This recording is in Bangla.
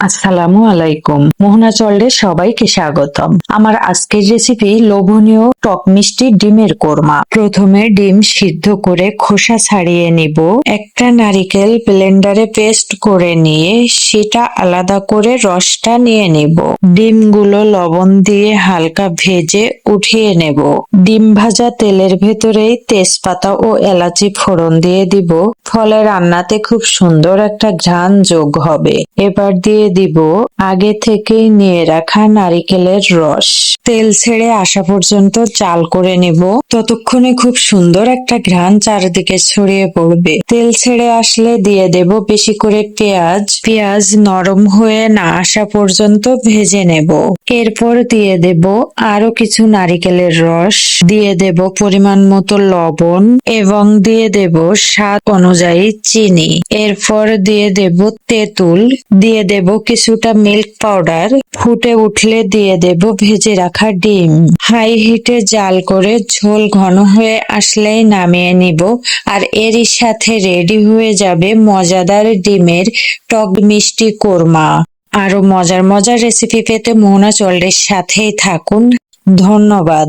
আসসালামু আলাইকুম। মোহনা চল্ডে সবাইকে স্বাগতম। আমার আজকের রেসিপি লোভনীয় টক মিষ্টি ডিমের কোরমা। প্রথমে ডিম সিদ্ধ করে খোসা ছাড়িয়ে নিব। একটা নারিকেল ব্লেন্ডারে পেস্ট করে নিয়ে সেটা আলাদা করে রসটা নিয়ে নিব। ডিমগুলো লবণ দিয়ে হালকা ভেজে উঠিয়ে নেব। ডিম ভাজা তেলের ভেতরেই তেজপাতা ও এলাচি ফোড়ন দিয়ে দিব। ফলে রান্নাতে খুব সুন্দর একটা ঘ্রাণ যোগ হবে। এবার দিয়ে দিব আগে থেকেই নিয়ে রাখা নারিকেলের রস। তেল ছেড়ে আসা পর্যন্ত জাল করে নেব। ততক্ষণে খুব সুন্দর একটা ঘ্রাণ চারিদিকে ছড়িয়ে পড়বে। তেল ছেড়ে আসলে দিয়ে দেব বেশি করে পেঁয়াজ। পেঁয়াজ নরম হয়ে না আসা পর্যন্ত ভেজে নেব। এরপর দিয়ে দেব আরো কিছু নারিকেলের রস, দিয়ে দেব পরিমাণ মতো লবণ এবং দিয়ে দেব স্বাদ অনুযায়ী চিনি। এরপর দিয়ে দেব তেঁতুল, দিয়ে দেব কিছুটা মিল্ক পাউডার। ফুটে উঠলে দিয়ে দেব ভেজে রাখা ডিম। হাই হিটে জাল করে ঝোল ঘন হয়ে আসলেই নামিয়ে নিব। আর এরই সাথে রেডি হয়ে যাবে মজাদার ডিমের টক মিষ্টি কোরমা। আরো মজার মজার রেসিপি পেতে মোহনা চল্ডের সাথেই থাকুন। ধন্যবাদ।